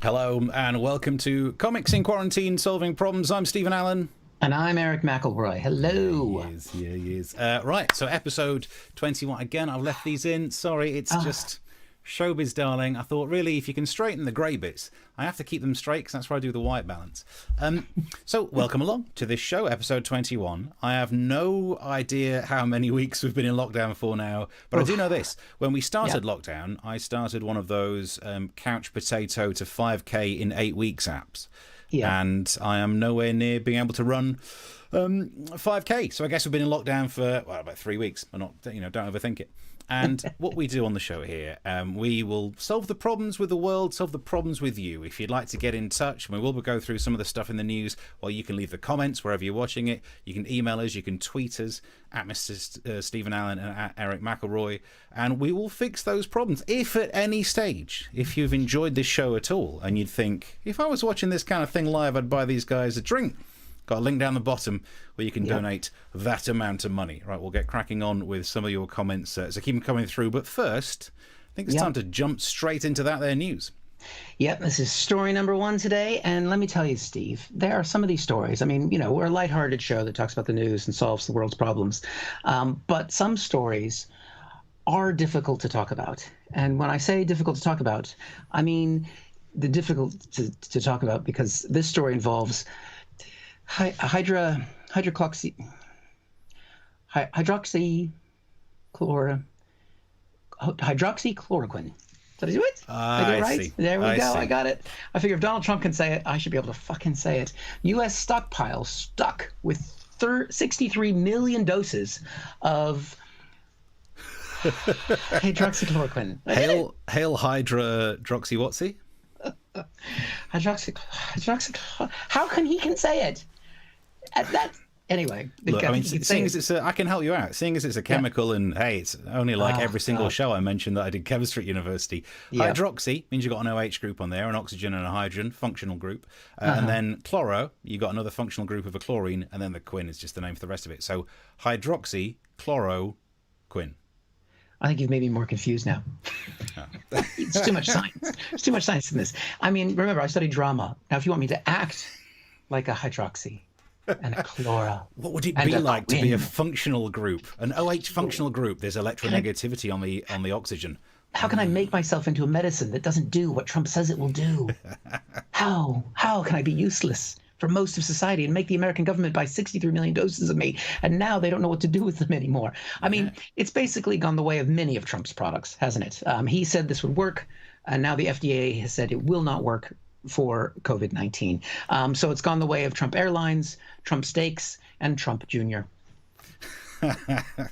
Hello and welcome to Comics in Quarantine Solving Problems. I'm Stephen Allen. And I'm Eric McElroy. Hello. He is. Right, so episode 21. Again, I've left these in. Sorry, it's just showbiz, darling. I thought, really, if you can straighten the grey bits, I have to keep them straight because that's where I do the white balance. So, welcome along to this show, episode 21. I have no idea how many weeks we've been in lockdown for now, but I do know this. When we started lockdown, I started one of those couch potato to 5K in 8 weeks apps. Yeah. And I am nowhere near being able to run 5K. So I guess we've been in lockdown for, about 3 weeks. I'm not, don't overthink it. And what we do on the show here, we will solve the problems with the world, solve the problems with you. If you'd like to get in touch, we will go through some of the stuff in the news, or you can leave the comments wherever you're watching it. You can email us, you can tweet us at Mr. Stephen Allen and at Eric McElroy, and we will fix those problems. If at any stage, if you've enjoyed this show at all, and you'd think, if I was watching this kind of thing live, I'd buy these guys a drink. Got a link down the bottom where you can donate that amount of money. Right, we'll get cracking on with some of your comments, so keep them coming through. But first, I think it's time to jump straight into that there news. Yep, this is story number 1 today, and let me tell you, Steve, there are some of these stories. I mean, we're a lighthearted show that talks about the news and solves the world's problems, but some stories are difficult to talk about. And when I say difficult to talk about, I mean the difficult to talk about because this story involves hydroxychloroquine. Did I do it? I get it right? See. There we go. I got it. I figure if Donald Trump can say it, I should be able to fucking say it. U.S. stockpile stuck with 63 million doses of hydroxychloroquine. Hail Hydra Droxy How can he say it? Anyway. Look, I mean, seeing as it's I can help you out. Seeing as it's a chemical, and hey, it's only like every single show I mentioned that I did chemistry at university. Hydroxy means you've got an OH group on there, an oxygen and a hydrogen, functional group. And then chloro, you got another functional group of a chlorine, and then the quin is just the name for the rest of it. So hydroxychloroquine. I think you've made me more confused now. It's too much science. There's too much science in this. I mean, remember, I studied drama. Now, if you want me to act like a hydroxy and a chloro, what would it be like to be a functional group, an OH functional group? There's electronegativity on the oxygen. How can I make myself into a medicine that doesn't do what Trump says it will do? How can I be useless for most of society and make the American government buy 63 million doses of me, and now they don't know what to do with them anymore? I mean, it's basically gone the way of many of Trump's products, hasn't it? He said this would work, and now the FDA has said it will not work for COVID-19. So it's gone the way of Trump Airlines, Trump Steaks, and Trump Jr.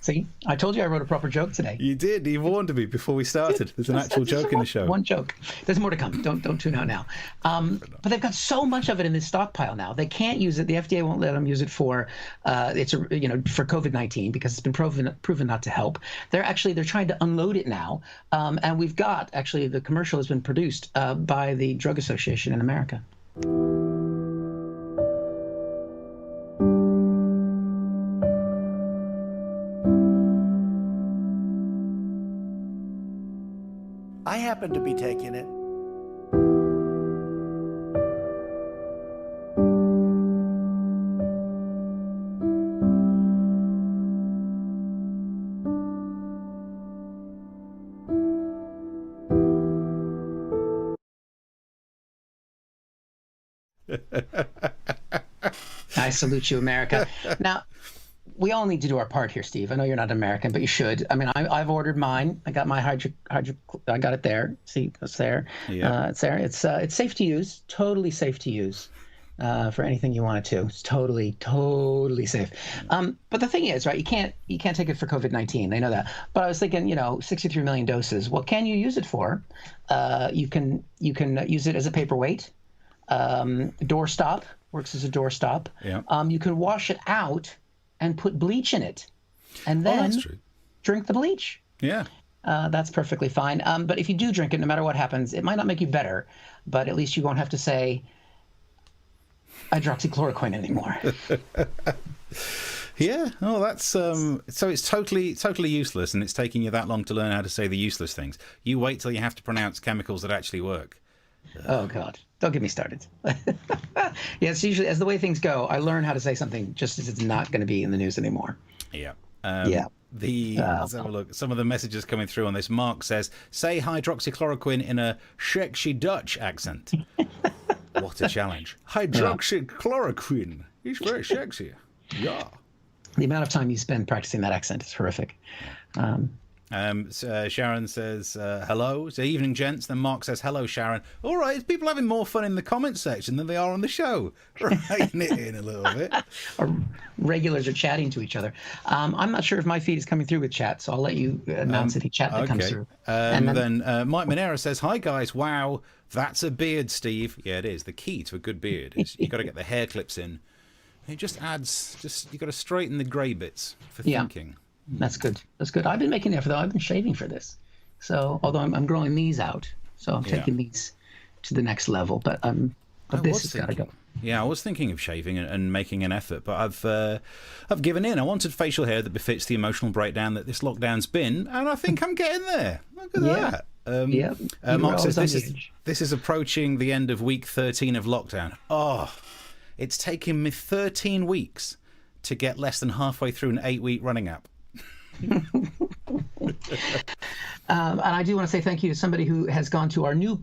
See, I told you I wrote a proper joke today. You did. You warned me before we started. There's an actual joke in the show. One joke. There's more to come. Don't tune out now. But they've got so much of it in this stockpile now. They can't use it. The FDA won't let them use it for for COVID-19 because it's been proven not to help. They're trying to unload it now, and we've got the commercial has been produced by the Drug Association in America. I happen to be taking it. I salute you, America. Now, we all need to do our part here, Steve. I know you're not American, but you should. I mean, I've ordered mine. I got my I got it there. See, it's there. Yeah. It's there. It's safe to use. Totally safe to use for anything you want it to. It's totally safe. But the thing is, right? You can't take it for COVID-19. They know that. But I was thinking, 63 million doses. What can you use it for? You can use it as a paperweight. Doorstop works as a doorstop. Yeah. You can wash it out and put bleach in it, and then drink the bleach. Yeah. That's perfectly fine. But if you do drink it, no matter what happens, it might not make you better, but at least you won't have to say hydroxychloroquine anymore. Yeah. Oh, that's so it's totally useless, and it's taking you that long to learn how to say the useless things. You wait till you have to pronounce chemicals that actually work. Oh God, don't get me started. Yeah, it's usually as the way things go. I learn how to say something just as it's not going to be in the news anymore. Yeah. Yeah. Let's have a look. Some of the messages coming through on this. Mark says, "Say hydroxychloroquine in a sexy Dutch accent." What a challenge! Hydroxychloroquine. He's very sexy. Yeah. The amount of time you spend practicing that accent is horrific. Sharon says, hello. So evening, gents. Then Mark says, hello, Sharon. All right, people having more fun in the comment section than they are on the show. Writing it in a little bit. Our regulars are chatting to each other. I'm not sure if my feed is coming through with chat, so I'll let you announce any chat that comes through. And then Mike Monera says, hi, guys. Wow, that's a beard, Steve. Yeah, it is. The key to a good beard is you've got to get the hair clips in. It just adds, you've got to straighten the grey bits for thinking. That's good. That's good. I've been making the effort, though. I've been shaving for this. So, although I'm growing these out, so I'm taking these to the next level. But this has got to go. Yeah, I was thinking of shaving and making an effort, but I've given in. I wanted facial hair that befits the emotional breakdown that this lockdown's been, and I think I'm getting there. Look at that. Mark says this is approaching the end of week 13 of lockdown. Oh, it's taken me 13 weeks to get less than halfway through an 8-week running app. And I do want to say thank you to somebody who has gone to our new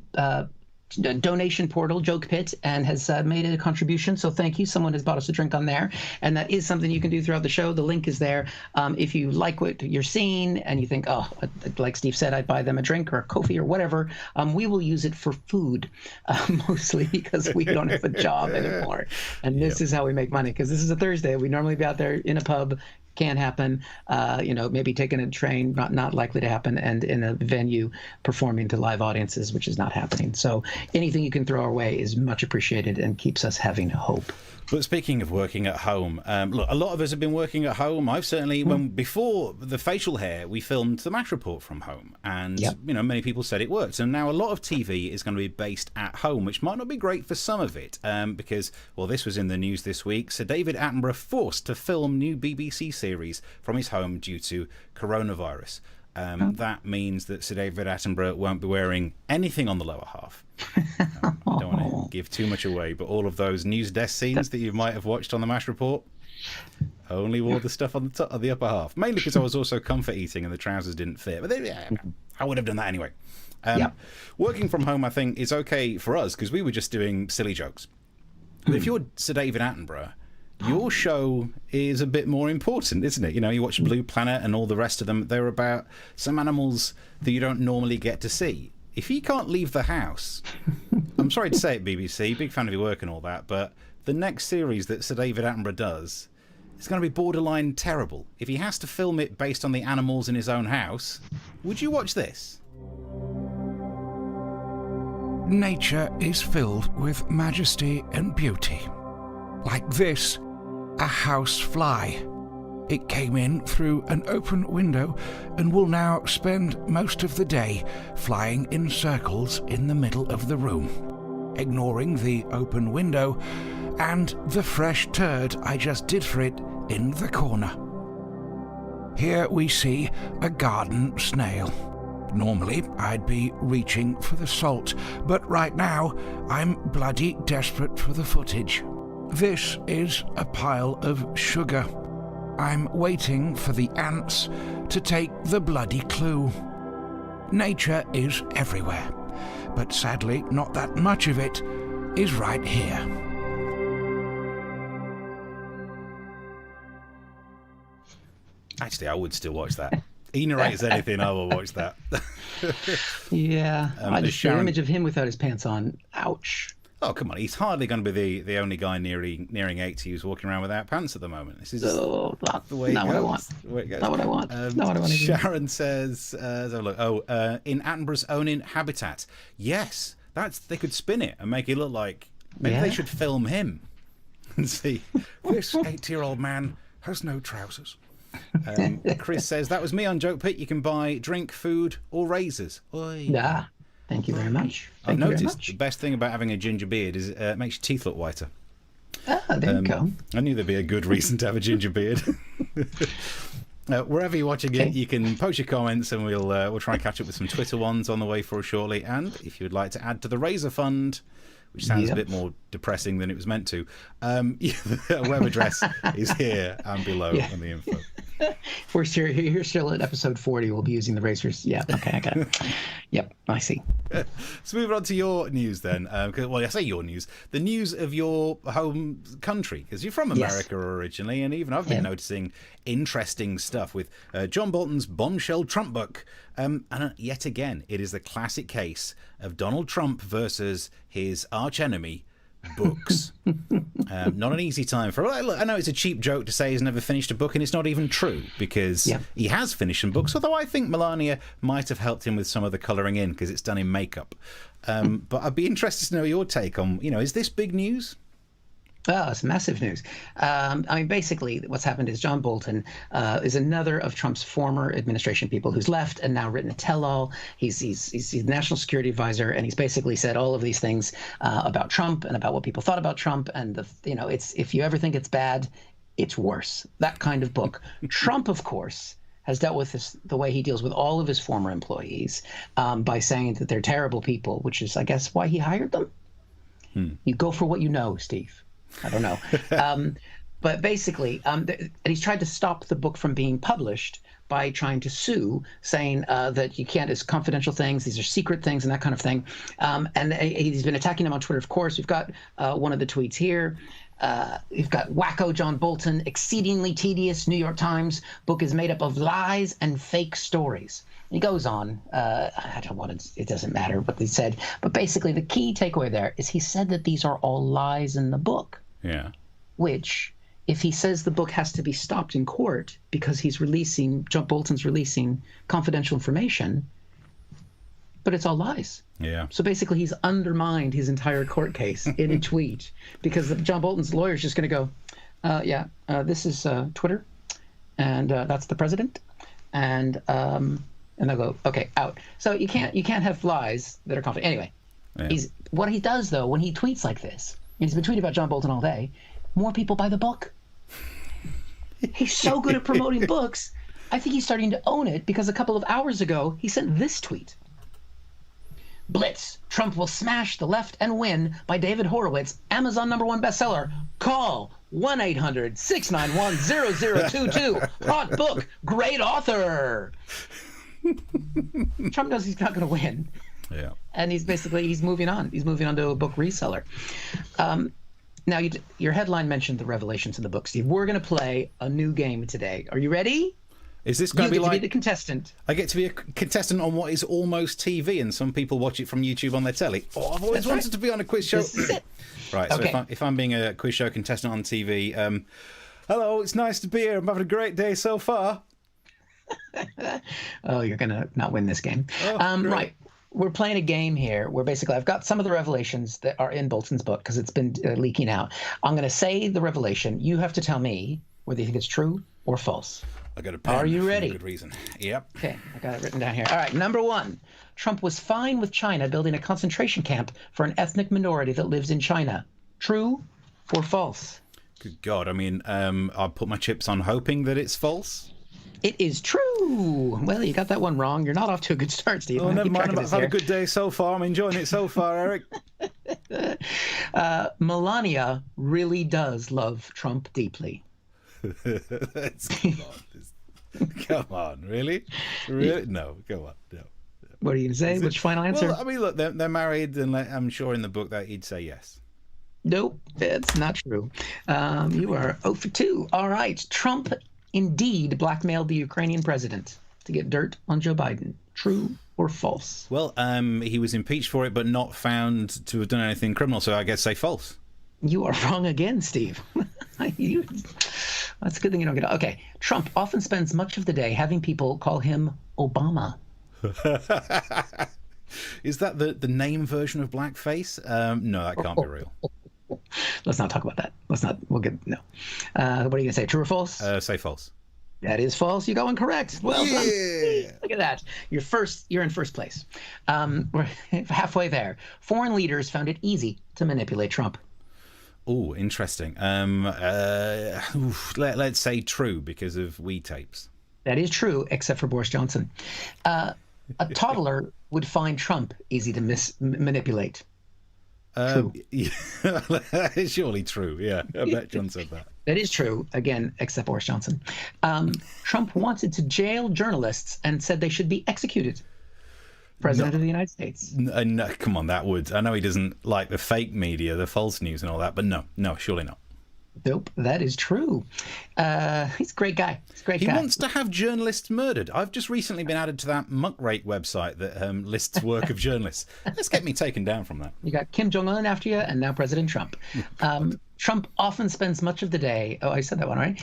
donation portal, Joke Pit, and has made a contribution. So thank you. Someone has bought us a drink on there, and that is something you can do throughout the show. The link is there. If you like what you're seeing and you think, oh, like Steve said, I'd buy them a drink or a coffee or whatever, we will use it for food, mostly because we don't have a job anymore. And this is how we make money, because this is a Thursday. We normally be out there in a pub. Can't happen. Maybe taking a train, not likely to happen, and in a venue performing to live audiences, which is not happening. So anything you can throw our way is much appreciated and keeps us having hope. But speaking of working at home, look, a lot of us have been working at home. I've certainly, before the facial hair, we filmed the match report from home, and many people said it worked. And now a lot of TV is going to be based at home, which might not be great for some of it, because, well, this was in the news this week. Sir David Attenborough forced to film new BBC series from his home due to coronavirus. That means that Sir David Attenborough won't be wearing anything on the lower half. I don't want to give too much away, but all of those news desk scenes that you might have watched on the MASH report only wore the stuff on the top of the upper half. Mainly because I was also comfort eating and the trousers didn't fit. But I would have done that anyway. Working from home, I think, is okay for us because we were just doing silly jokes. But if you're Sir David Attenborough, your show is a bit more important, isn't it? You watch Blue Planet and all the rest of them. They're about some animals that you don't normally get to see. If he can't leave the house, I'm sorry to say it, BBC, big fan of your work and all that, but the next series that Sir David Attenborough does is going to be borderline terrible. If he has to film it based on the animals in his own house, would you watch this? Nature is filled with majesty and beauty. Like this, a house fly. It came in through an open window and will now spend most of the day flying in circles in the middle of the room, ignoring the open window and the fresh turd I just did for it in the corner. Here we see a garden snail. Normally, I'd be reaching for the salt, but right now, I'm bloody desperate for the footage. This is a pile of sugar. I'm waiting for the ants to take the bloody clue. Nature is everywhere, but sadly not that much of it is right here. Actually, I would still watch that. He narrates anything, I will watch that. The image of him without his pants on, ouch. Oh, come on. He's hardly going to be the only guy nearing 80 who's walking around without pants at the moment. This is not the way it goes. What I want. Not what I want. Not what I want. Sharon says, in Attenborough's own habitat. Yes, they could spin it and make it look like maybe they should film him and see this 80-year-old man has no trousers. Chris says, that was me on Joke Pit. You can buy drink, food, or razors. Oy. Yeah. Thank you very much. I've noticed the best thing about having a ginger beard is it makes your teeth look whiter. Ah, there you go. I knew there'd be a good reason to have a ginger beard. Wherever you're watching it, you can post your comments, and we'll try and catch up with some Twitter ones on the way for us shortly. And if you would like to add to the Razor Fund, which sounds a bit more depressing than it was meant to, the web address is here and below in the info. We're still at episode 40. We'll be using the razors. Yeah, okay, I got it. Yep, I see. So moving on to your news then. Well, I say your news. The news of your home country, because you're from America originally, and even I've been noticing interesting stuff with John Bolton's bombshell Trump book. And yet again, it is the classic case of Donald Trump versus his archenemy, books. Not an easy time for. I know it's a cheap joke to say he's never finished a book, and it's not even true, because he has finished some books, although I think Melania might have helped him with some of the colouring in, because it's done in makeup. But I'd be interested to know your take on, is this big news? Oh, it's massive news. I mean, basically, what's happened is John Bolton is another of Trump's former administration people who's left and now written a tell-all. He's the national security advisor, and he's basically said all of these things about Trump and about what people thought about Trump. And it's if you ever think it's bad, it's worse. That kind of book. Trump, of course, has dealt with this the way he deals with all of his former employees by saying that they're terrible people, which is, I guess, why he hired them. You go for what you know, Steve. I don't know. But basically, and he's tried to stop the book from being published by trying to sue, saying that you can't, it's confidential things, these are secret things, and that kind of thing. And he's been attacking him on Twitter, of course. We've got one of the tweets here. We've got wacko John Bolton, exceedingly tedious New York Times book is made up of lies and fake stories. He goes on. I don't want to, it doesn't matter what they said. But basically, the key takeaway there is he said that these are all lies in the book. Yeah. Which, if he says the book has to be stopped in court because John Bolton's releasing confidential information, but it's all lies. Yeah. So basically, he's undermined his entire court case in a tweet, because John Bolton's lawyer is just going to go, this is Twitter, and that's the president, and they'll go, okay, out. So you can't have lies that are confidential. Anyway, what he does though when he tweets like this, and he's been tweeting about John Bolton all day, more people buy the book. He's so good at promoting books. I think he's starting to own it, because a couple of hours ago he sent this tweet. Blitz, Trump will smash the left and win by David Horowitz, Amazon #1 bestseller. Call 1-800-691-0022. Hot book, great author. Trump knows he's not going to win. Yeah. And he's moving on. He's moving on to a book reseller. Now, your headline mentioned the revelations in the book, Steve. We're going to play a new game today. Are you ready? Is this going to be like... You get to be the contestant. I get to be a contestant on what is almost TV, and some people watch it from YouTube on their telly. Oh, I've always wanted to be on a quiz show. This is it. Right, so Okay. if I'm being a quiz show contestant on TV, hello, it's nice to be here. I'm having a great day so far. Oh, you're going to not win this game. Oh, right. We're playing a game here where basically I've got some of the revelations that are in Bolton's book, because it's been leaking out. I'm going to say the revelation. You have to tell me whether you think it's true or false. I got a pen. Are you for ready? a good reason. Yep. Okay, I got it written down here. All right, number 1. Trump was fine with China building a concentration camp for an ethnic minority that lives in China. True or false? Good God. I mean, I'll put my chips on hoping that it's false. It is true. Well, you got that one wrong. You're not off to a good start, Steve. Oh, never mind. I've had a good day so far. I'm enjoying it so far, Eric. Melania really does love Trump deeply. Come on, really? Really? No, go on. No. What are you going to say? Which final answer? Well, I mean, look, they're married, and I'm sure in the book that he'd say yes. Nope, it's not true. You are 0 for 2. All right. Trump indeed blackmailed the Ukrainian president to get dirt on Joe Biden. True or false? Well, he was impeached for it, but not found to have done anything criminal, so I guess say false. You are wrong again, Steve. That's a good thing you don't get it. Okay. Trump often spends much of the day having people call him Obama. Is that the name version of blackface? No, that can't be real. Let's not talk about that. We'll get, no. What are you going to say? True or false? Say false. That is false. You go incorrect. Well done. Look at that. You're in first place. We're halfway there. Foreign leaders found it easy to manipulate Trump. Oh, interesting. Let's say true because of we tapes. That is true, except for Boris Johnson. A toddler would find Trump easy to manipulate. True. Yeah, it's surely true. Yeah, I bet John said that. That is true, again, except Boris Johnson. Trump wanted to jail journalists and said they should be executed. President of the United States. No, come on, that would. I know he doesn't like the fake media, the false news and all that, but no, surely not. Nope, that is true. He's a great guy. He wants to have journalists murdered. I've just recently been added to that muckrake website that lists work of journalists. Let's get me taken down from that. You got Kim Jong-un after you, and now President Trump. Trump often spends much of the day. Oh, I said that one, right?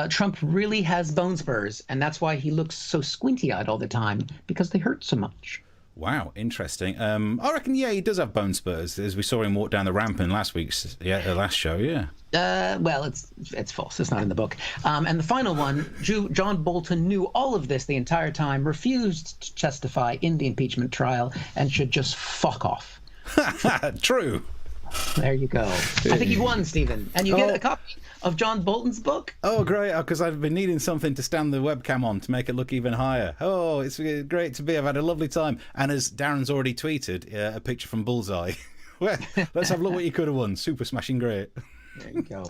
Trump really has bone spurs, and that's why he looks so squinty-eyed all the time, because they hurt so much. Wow, interesting. I reckon, he does have bone spurs, as we saw him walk down the ramp in last show, yeah. Well, it's false. It's not in the book. And the final one, John Bolton knew all of this the entire time, refused to testify in the impeachment trial, and should just fuck off. True. There you go. I think you won, Stephen. And you get a copy of John Bolton's book. Oh, great. Because I've been needing something to stand the webcam on to make it look even higher. Oh, it's great to be. I've had a lovely time. And as Darren's already tweeted, a picture from Bullseye. Let's have a look what you could have won. Super smashing great. There you go.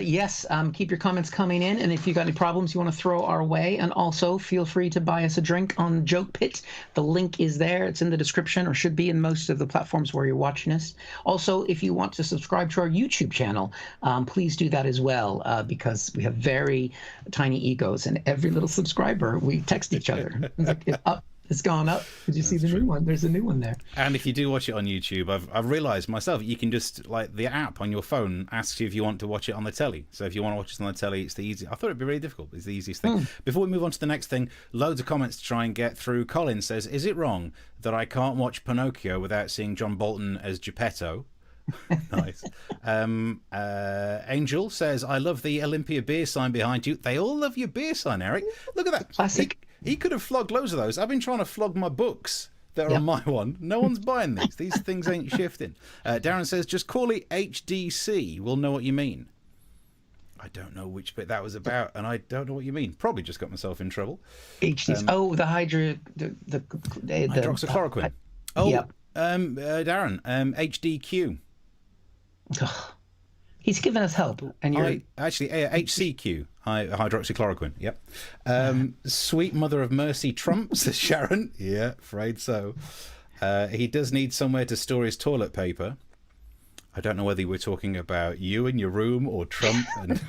Yes, keep your comments coming in, and if you got any problems you want to throw our way, and also feel free to buy us a drink on Joke Pit. The link is there. It's in the description, or should be in most of the platforms where you're watching us. Also, if you want to subscribe to our YouTube channel, please do that as well, because we have very tiny egos, and every little subscriber, we text each other. It's gone up. Did you see the new one? There's a new one there. And if you do watch it on YouTube, I've realised myself, you can just, the app on your phone asks you if you want to watch it on the telly. So if you want to watch it on the telly, it's the easiest. I thought it'd be really difficult. It's the easiest thing. Before we move on to the next thing, loads of comments to try and get through. Colin says, is it wrong that I can't watch Pinocchio without seeing John Bolton as Geppetto? Nice. Angel says, I love the Olympia beer sign behind you. They all love your beer sign, Eric. Look at that. Classic. He could have flogged loads of those. I've been trying to flog my books that are on my one. No one's buying these. These things ain't shifting. Darren says, just call it HDC. We'll know what you mean. I don't know which bit that was about, and I don't know what you mean. Probably just got myself in trouble. HDC. The hydroxychloroquine. Darren, HDQ. He's given us help, and you're HCQ, hydroxychloroquine. Yep. Sweet Mother of Mercy Trump, says Sharon. Yeah, afraid so. He does need somewhere to store his toilet paper. I don't know whether we're talking about you in your room or Trump. And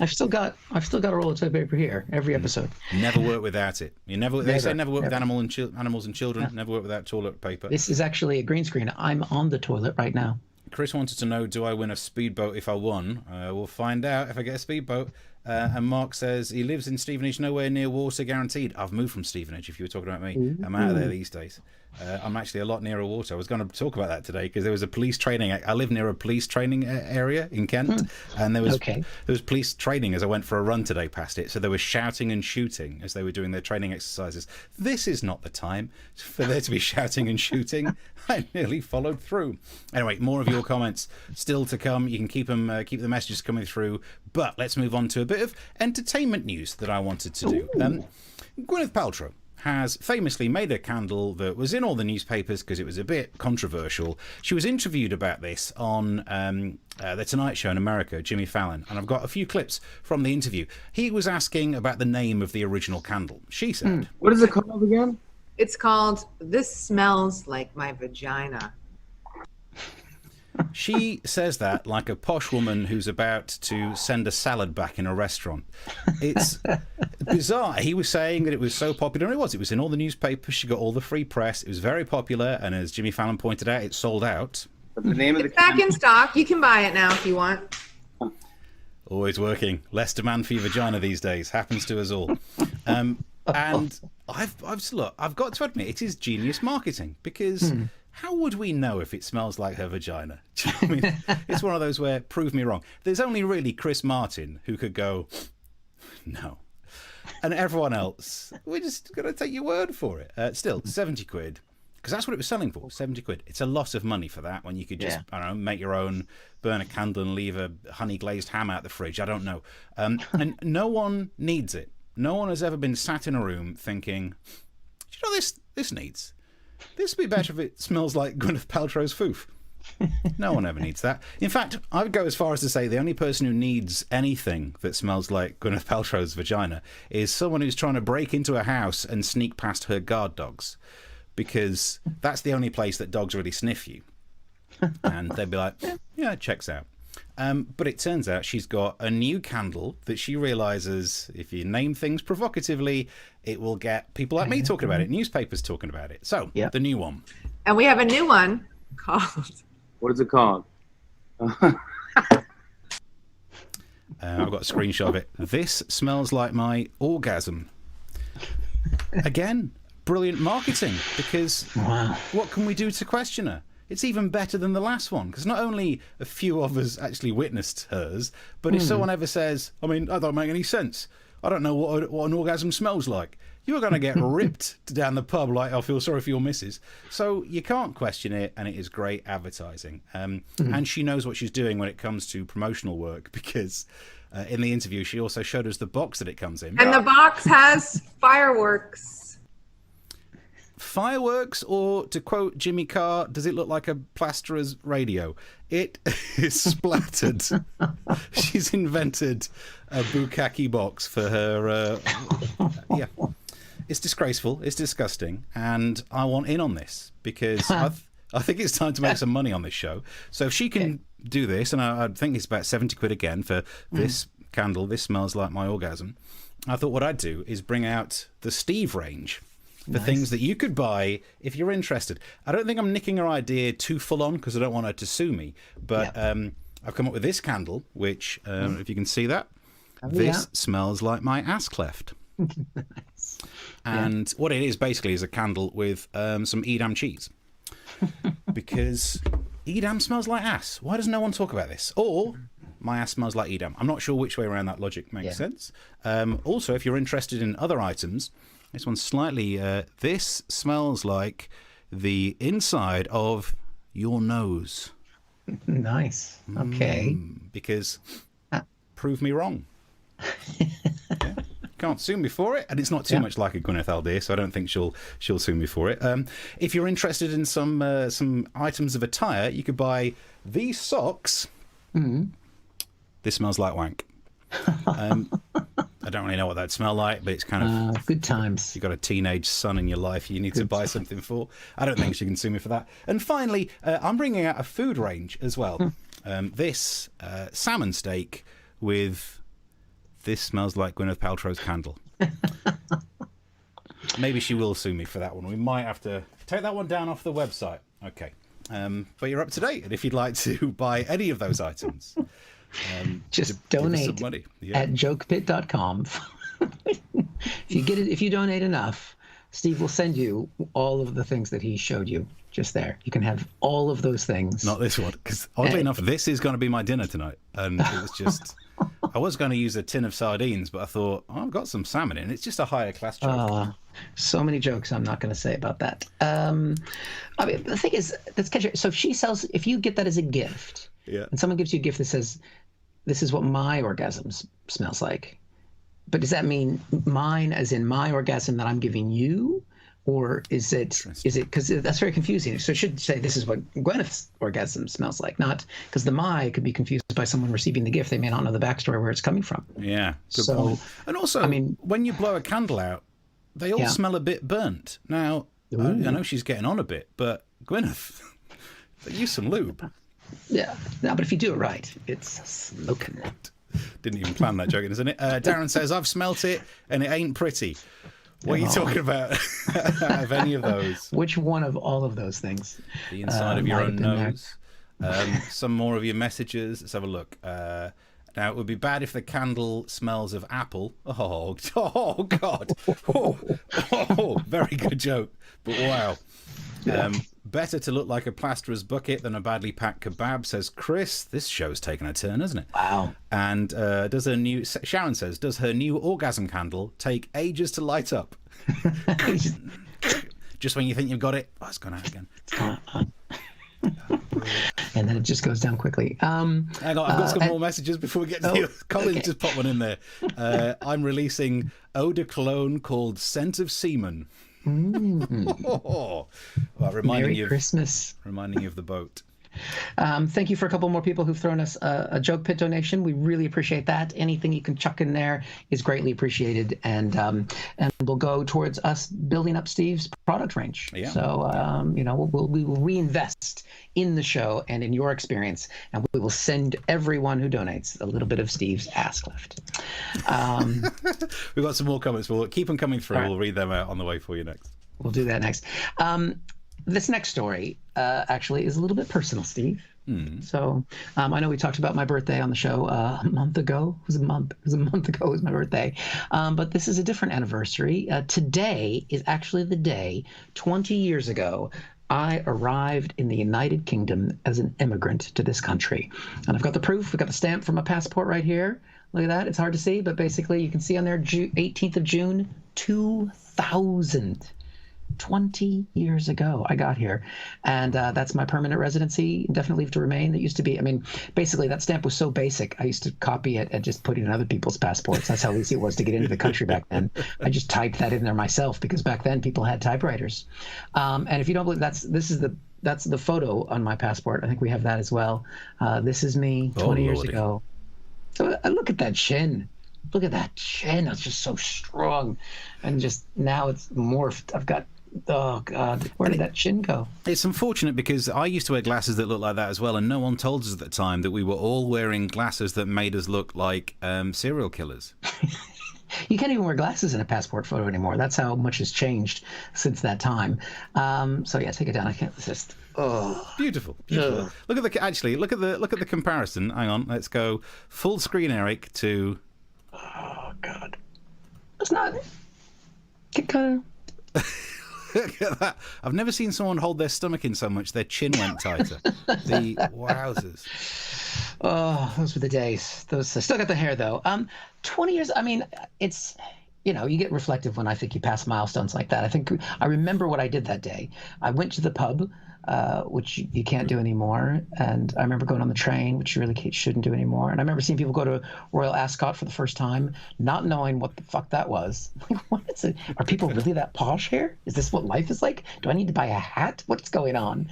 I've still got a roll of toilet paper here every episode. Never work without it. They say never work with animals and children. Yeah. Never work without toilet paper. This is actually a green screen. I'm on the toilet right now. Chris wanted to know, do I win a speedboat if I won? We'll find out if I get a speedboat. And Mark says he lives in Stevenage, nowhere near water, guaranteed. I've moved from Stevenage, if you were talking about me. Ooh. I'm out of there these days. I'm actually a lot nearer water. I was going to talk about that today because there was a police training. I live near a police training area in Kent, and there was police training as I went for a run today past it. So they were shouting and shooting as they were doing their training exercises. This is not the time for there to be shouting and shooting. I nearly followed through. Anyway, more of your comments still to come. You can keep the messages coming through. But let's move on to a bit of entertainment news that I wanted to do. Gwyneth Paltrow has famously made a candle that was in all the newspapers because it was a bit controversial. She was interviewed about this on The Tonight Show in America, Jimmy Fallon, and I've got a few clips from the interview. He was asking about the name of the original candle. She said, What is it called again? It's called This Smells Like My Vagina. She says that like a posh woman who's about to send a salad back in a restaurant. It's bizarre. He was saying that it was so popular, and it was. It was in all the newspapers. She got all the free press. It was very popular, and as Jimmy Fallon pointed out, it sold out. But the name of it's back in stock. You can buy it now if you want. Always working. Less demand for your vagina these days. Happens to us all. And I've got to admit, it is genius marketing because. How would we know if it smells like her vagina? I mean, it's one of those where, prove me wrong. There's only really Chris Martin who could go, no. And everyone else, we're just going to take your word for it. Still, 70 quid. because that's what it was selling for, 70 quid. It's a lot of money for that when you could just, I don't know, make your own, burn a candle and leave a honey glazed ham out the fridge. I don't know. And no one needs it. No one has ever been sat in a room thinking, do you know this needs? This would be better if it smells like Gwyneth Paltrow's foof. No one ever needs that. In fact, I would go as far as to say the only person who needs anything that smells like Gwyneth Paltrow's vagina is someone who's trying to break into a house and sneak past her guard dogs, because that's the only place that dogs really sniff you. And they'd be like, yeah, it checks out. But it turns out she's got a new candle that she realises if you name things provocatively, it will get people like me talking about it, newspapers talking about it. So, the new one. And we have a new one called... What is it called? I've got a screenshot of it. This smells like my orgasm. Again, brilliant marketing, because what can we do to question her? It's even better than the last one, because not only a few of us actually witnessed hers, but if someone ever says, I mean, that don't make any sense. I don't know what an orgasm smells like. You're going to get ripped down the pub like, I feel sorry for your missus. So you can't question it, and it is great advertising. And she knows what she's doing when it comes to promotional work, because in the interview she also showed us the box that it comes in. And the box has fireworks. Fireworks, or to quote Jimmy Carr, does it look like a plasterer's radio? It is splattered. She's invented a bukkake box for her. It's disgraceful. It's disgusting, and I want in on this because I think it's time to make some money on this show. So if she can do this, and I think it's about 70 quid again for this candle. This smells like my orgasm. I thought what I'd do is bring out the Steve range. The things that you could buy if you're interested. I don't think I'm nicking her idea too full on because I don't want her to sue me. But I've come up with this candle, which, if you can see that, this smells like my ass cleft. Nice. And what it is basically is a candle with some Edam cheese. Because Edam smells like ass. Why does no one talk about this? Or my ass smells like Edam. I'm not sure which way around that logic makes sense. Also, if you're interested in other items, this one's slightly... this smells like the inside of your nose. Nice. Okay. Because prove me wrong. Can't sue me for it, and it's not too much like a Gwyneth idea, so I don't think she'll sue me for it. If you're interested in some items of attire, you could buy these socks. This smells like wank. I don't really know what that'd smell like, but it's kind of good times. You've got a teenage son in your life you need to buy something for. I don't think she can sue me for that. And finally, I'm bringing out a food range as well. This salmon steak with this smells like Gwyneth Paltrow's candle. Maybe she will sue me for that one. We might have to take that one down off the website. Okay. But you're up to date, and if you'd like to buy any of those items, just donate at jokepit.com. If you donate enough, Steve will send you all of the things that he showed you just there. You can have all of those things. Not this one, because oddly enough, this is going to be my dinner tonight, and it was just. I was going to use a tin of sardines, but I thought, I've got some salmon in. It's just a higher class joke. So many jokes I'm not going to say about that. I mean, the thing is, that's catchy. So if you get that as a gift, and someone gives you a gift that says, this is what my orgasm smells like. But does that mean mine as in my orgasm that I'm giving you? Or is it, because that's very confusing. So it should say this is what Gwyneth's orgasm smells like, not because the my could be confused by someone receiving the gift. They may not know the backstory where it's coming from. Yeah, good point. And also, I mean, when you blow a candle out, they all smell a bit burnt. Now, I know she's getting on a bit, but Gwyneth, use some lube. Yeah, no, but if you do it right, it's smoking. Didn't even plan that joke, isn't it? Darren says, I've smelt it and it ain't pretty. What are you talking about? Of any of those? Which one of all of those things? The inside of your own nose. Some more of your messages. Let's have a look. Now, it would be bad if the candle smells of apple. Oh God. Very good joke. But wow. Better to look like a plasterer's bucket than a badly packed kebab, says Chris. This show's taken a turn, hasn't it? Wow. And Sharon says, does her new orgasm candle take ages to light up? just when you think you've got it, it's gone out again. And then it just goes down quickly. Hang on, I've got some more messages before we get to you. Colin just popped one in there. I'm releasing eau de cologne called Scent of Semen. Well, Merry Christmas. Reminding you of the boat. Thank you for a couple more people who've thrown us a joke pit donation. We really appreciate that. Anything you can chuck in there is greatly appreciated, and will go towards us building up Steve's product range. Yeah. So we will reinvest in the show and in your experience, and we will send everyone who donates a little bit of Steve's ass lift. We've got some more comments. We'll keep them coming through. Right. We'll read them out on the way for you next. We'll do that next. This next story actually is a little bit personal, Steve. So I know we talked about my birthday on the show a month ago. It was a month ago. It was my birthday. But this is a different anniversary. Today is actually the day 20 years ago I arrived in the United Kingdom as an immigrant to this country. And I've got the proof. We've got the stamp for my passport right here. Look at that. It's hard to see, but basically you can see on there 18th of June, 2000. 20 years ago I got here, and that's my permanent residency, indefinite leave to remain. That used to be, basically that stamp was so basic I used to copy it and just put it in other people's passports. That's how easy it was to get into the country back then. I just typed that in there myself because back then people had typewriters. And if you don't believe, that's the photo on my passport. I think we have that as well. This is me 20 years ago. So look at that chin. Look at that chin. It's just so strong, and just now it's morphed. I've got, oh God, where did that chin go? It's unfortunate because I used to wear glasses that looked like that as well, and no one told us at the time that we were all wearing glasses that made us look like serial killers. You can't even wear glasses in a passport photo anymore. That's how much has changed since that time. So yeah, take it down. I can't resist. Oh, beautiful. Look at the comparison. Hang on, let's go full screen, Eric, to. Oh God, it's not. Get kind of. Look at that. I've never seen someone hold their stomach in so much their chin went tighter. The wowzers. Oh, those were the days. Those still got the hair though. 20 years. It's, you get reflective when I think you pass milestones like that. I remember what I did that day. I went to the pub, which you can't do anymore. And I remember going on the train, which you really shouldn't do anymore. And I remember seeing people go to Royal Ascot for the first time, not knowing what the fuck that was. Like, what is it? Are people really that posh here? Is this what life is like? Do I need to buy a hat? What's going on?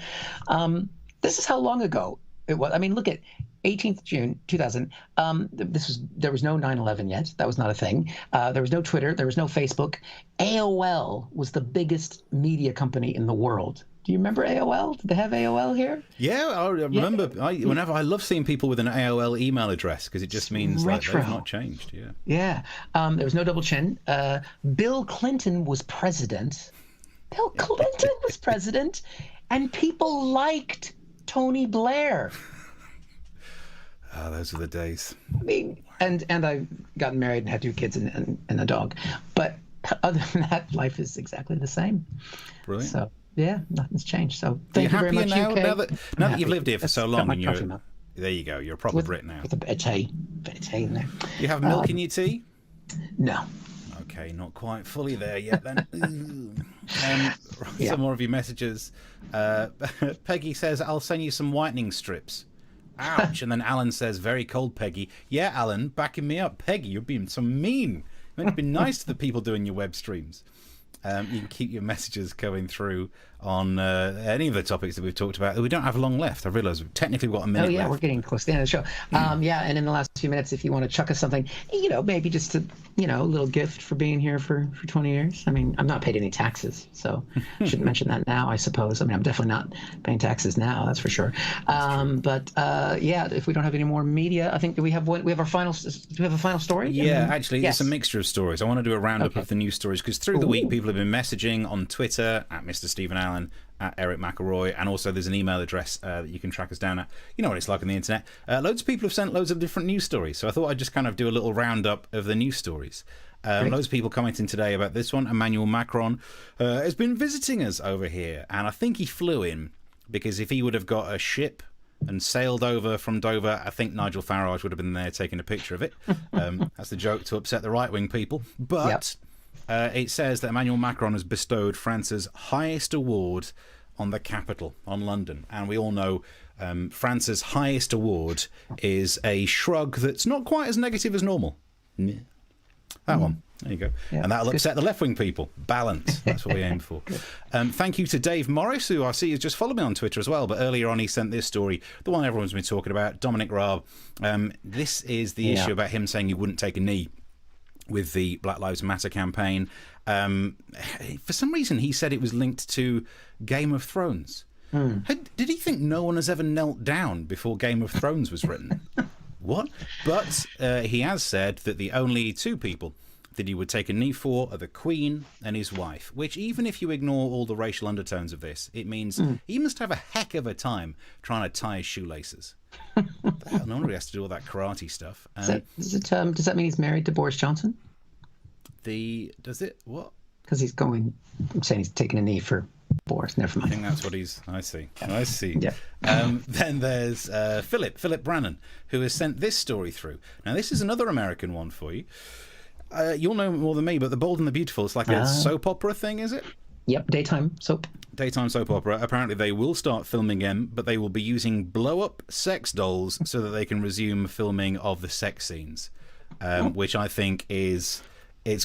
This is how long ago it was. Look at 18th June 2000. There was no 9/11 yet. That was not a thing. There was no Twitter. There was no Facebook. AOL was the biggest media company in the world. Do you remember AOL? Did they have AOL here? Yeah, I remember. Yeah. I love seeing people with an AOL email address because it just means that they've not changed. Yeah. Yeah. There was no double chin. Bill Clinton was president. And people liked Tony Blair. Oh, those are the days. And I've gotten married and had 2 kids and a dog. But other than that, life is exactly the same. Brilliant. So, yeah, nothing's changed. So thank you very much, now, UK. Now that you've lived here for so long, and there you go, you're a proper Brit now. With a bit of tea in there. You have milk in your tea? No. Okay, not quite fully there yet then. Some more of your messages. Peggy says, I'll send you some whitening strips. Ouch. And then Alan says, very cold, Peggy. Yeah, Alan, backing me up. Peggy, you're being so mean. You're meant to be nice to the people doing your web streams. You can keep your messages going through on any of the topics that we've talked about. We don't have long left. I realise we've technically got a minute left. Oh, yeah, we're getting close to the end of the show. Yeah, and in the last few minutes, if you want to chuck us something, maybe just a little gift for being here for 20 years. I'm not paid any taxes, so I shouldn't mention that now, I suppose. I'm definitely not paying taxes now, that's for sure. But yeah, if we don't have any more media, I think we have our final. Do we have a final story? Yeah, actually, yes. It's a mixture of stories. I want to do a roundup of the news stories because through the week, people have been messaging on Twitter at Mr. Stephen Allen, at Eric McElroy, and also there's an email address that you can track us down at. You know what it's like on the internet. Loads of people have sent loads of different news stories, so I thought I'd just kind of do a little roundup of the news stories. Loads of people commenting today about this one. Emmanuel Macron has been visiting us over here, and I think he flew in because if he would have got a ship and sailed over from Dover, I think Nigel Farage would have been there taking a picture of it. That's the joke to upset the right-wing people. But It says that Emmanuel Macron has bestowed France's highest award on the capital, on London. And we all know France's highest award is a shrug that's not quite as negative as normal. That one. There you go. Yeah, and that'll upset the left-wing people. Balance. That's what we aim for. Thank you to Dave Morris, who I see has just followed me on Twitter as well. But earlier on, he sent this story, the one everyone's been talking about, Dominic Raab. This is the issue about him saying he wouldn't take a knee with the Black Lives Matter campaign. For some reason, he said it was linked to Game of Thrones. Did he think no one has ever knelt down before Game of Thrones was written? What? But he has said that the only two people that he would take a knee for are the Queen and his wife, which, even if you ignore all the racial undertones of this, it means he must have a heck of a time trying to tie his shoelaces. No wonder he has to do all that karate stuff. Does that mean he's married to Boris Johnson? Does it? What? Because I'm saying he's taking a knee for Boris. Never mind. I think that's what I see. Yeah. Then there's Philip Brannan, who has sent this story through. Now, this is another American one for you. You'll know more than me, but The Bold and the Beautiful, it's like a soap opera thing, is it? Yep, daytime soap opera. Apparently they will start filming again, but they will be using blow-up sex dolls so that they can resume filming of the sex scenes, which I think it's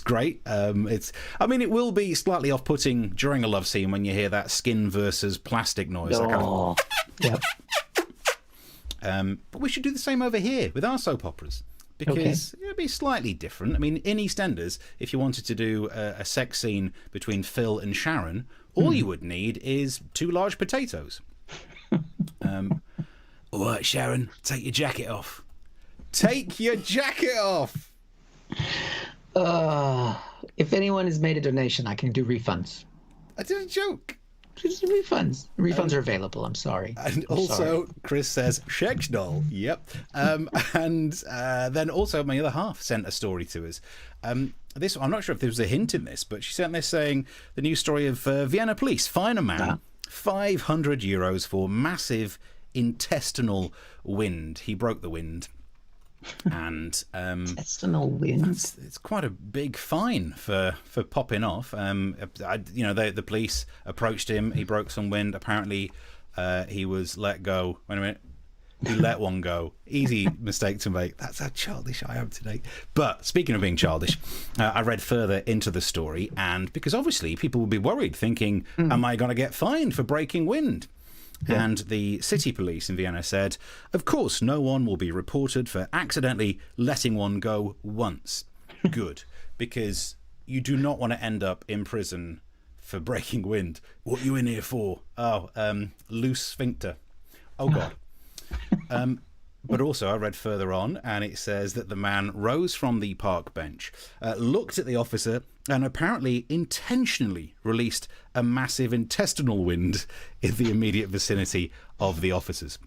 great. It will be slightly off-putting during a love scene when you hear that skin versus plastic noise. Yep. But we should do the same over here with our soap operas. Because it'd be slightly different. I mean, in EastEnders, if you wanted to do a sex scene between Phil and Sharon, all you would need is 2 large potatoes. All right, Sharon, take your jacket off. Take your jacket off! If anyone has made a donation, I can do refunds. I did a joke. Just refunds. Refunds are available. I'm sorry. And also, Chris says, sex doll. Yep. And then also my other half sent a story to us. I'm not sure if there was a hint in this, but she sent this saying the news story of Vienna police fine a man €500 for massive intestinal wind. He broke the wind. And intestinal wind. It's quite a big fine for popping off. The police approached him. He broke some wind. Apparently, he was let go. Wait a minute. He let one go. Easy mistake to make. That's how childish I am today. But speaking of being childish, I read further into the story, and because obviously people will be worried, thinking, "Am I going to get fined for breaking wind?" Yeah. And the city police in Vienna said, of course, no one will be reported for accidentally letting one go once. Good. Because you do not want to end up in prison for breaking wind. What are you in here for? Loose sphincter. Oh, God. But also, I read further on, and it says that the man rose from the park bench, looked at the officer, and apparently intentionally released a massive intestinal wind in the immediate vicinity of the officers.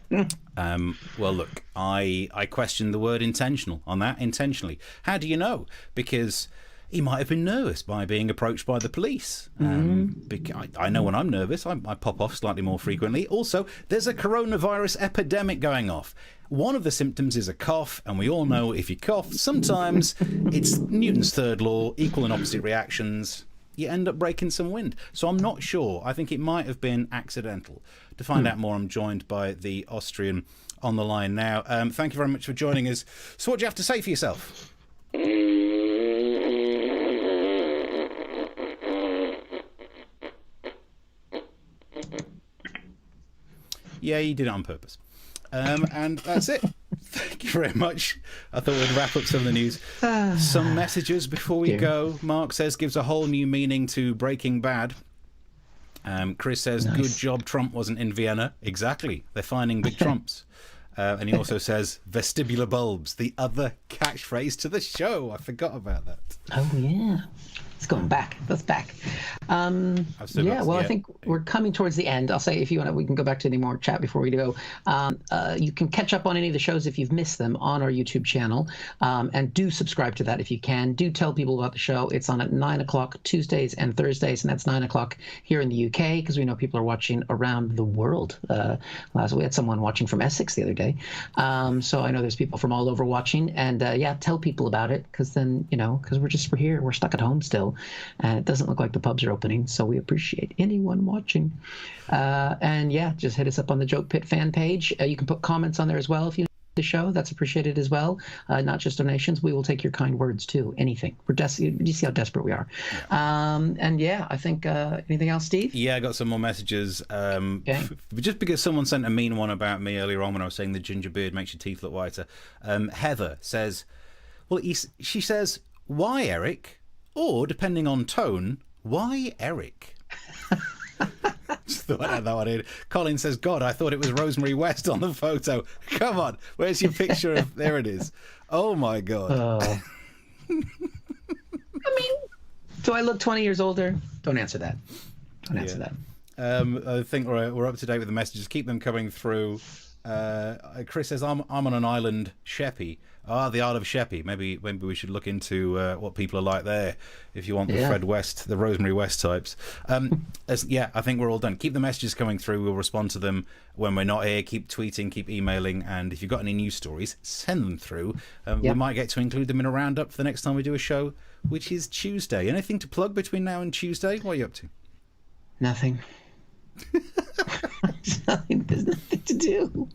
Well, look, I question the word intentional on that. Intentionally. How do you know? Because he might have been nervous by being approached by the police. I know when I'm nervous, I pop off slightly more frequently. Also, there's a coronavirus epidemic going off. One of the symptoms is a cough, and we all know if you cough, sometimes it's Newton's third law, equal and opposite reactions. You end up breaking some wind. So I'm not sure. I think it might have been accidental. To find out more, I'm joined by the Austrian on the line now. Thank you very much for joining us. So what do you have to say for yourself? Yeah, you did it on purpose. And that's it. Thank you very much. I thought we'd wrap up some of the news. Some messages before we go. Mark says, gives a whole new meaning to Breaking Bad. Chris says, nice. Good job Trump wasn't in Vienna. Exactly. They're finding big Trumps. And he also says, vestibular bulbs, the other catchphrase to the show. I forgot about that. Oh, yeah. It's going back. That's back. Yeah, well, I think we're coming towards the end. I'll say, if you want to, we can go back to any more chat before we go. You can catch up on any of the shows if you've missed them on our YouTube channel. And do subscribe to that if you can. Do tell people about the show. It's on at 9 o'clock Tuesdays and Thursdays, and that's 9 o'clock here in the UK, because we know people are watching around the world. We had someone watching from Essex the other day. So I know there's people from all over watching. And yeah, tell people about it, because then, because we're here. We're stuck at home still. And it doesn't look like the pubs are opening, so we appreciate anyone watching. And yeah, just hit us up on the Joke Pit fan page. You can put comments on there as well if you like the show. That's appreciated as well. Not just donations. We will take your kind words too. Anything. You see how desperate we are. Yeah. And yeah, I think anything else, Steve? Yeah, I got some more messages. Okay. Just because someone sent a mean one about me earlier on when I was saying the ginger beard makes your teeth look whiter. Heather says, she says, why Eric? Or, depending on tone, why Eric? Just thought I had that one in. Colin says, God, I thought it was Rosemary West on the photo. Come on, where's your picture of... There it is. Oh, my God. I mean, do I look 20 years older? Don't answer that. Don't answer that. I think we're up to date with the messages. Keep them coming through. Chris says, I'm on an island, Sheppey. The Isle of Sheppey. Maybe we should look into what people are like there if you want the Fred West, the Rosemary West types. I think we're all done. Keep the messages coming through. We'll respond to them when we're not here. Keep tweeting, keep emailing, and if you've got any news stories, send them through. We might get to include them in a roundup for the next time we do a show, which is Tuesday. Anything to plug between now and Tuesday? What are you up to? Nothing. There's nothing to do.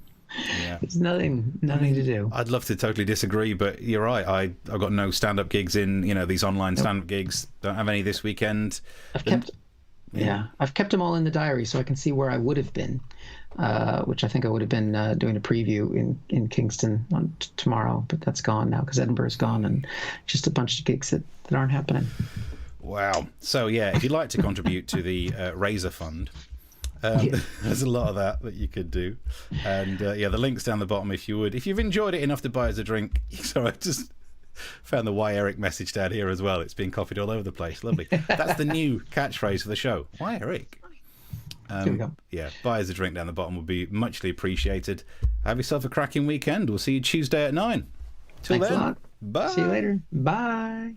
Yeah. There's nothing to do. I'd love to totally disagree, but you're right. I've got no stand-up gigs in, these online stand-up gigs. Don't have any this weekend. I've kept them all in the diary so I can see where I would have been, which I think I would have been doing a preview in Kingston on tomorrow, but that's gone now because Edinburgh's gone, and just a bunch of gigs that aren't happening. Wow. So yeah, if you'd like to contribute to the Razor Fund, there's a lot of that you could do, and the link's down the bottom if you've enjoyed it enough to buy us a drink. Sorry, I just found the Why Eric message down here as well. It's being copied all over the place. Lovely. That's the new catchphrase for the show. Why Eric? Here we go. Yeah, buy us a drink down the bottom would be muchly appreciated. Have yourself a cracking weekend. We'll see you Tuesday at 9. Till Thanks then, a lot. bye. See you later. Bye.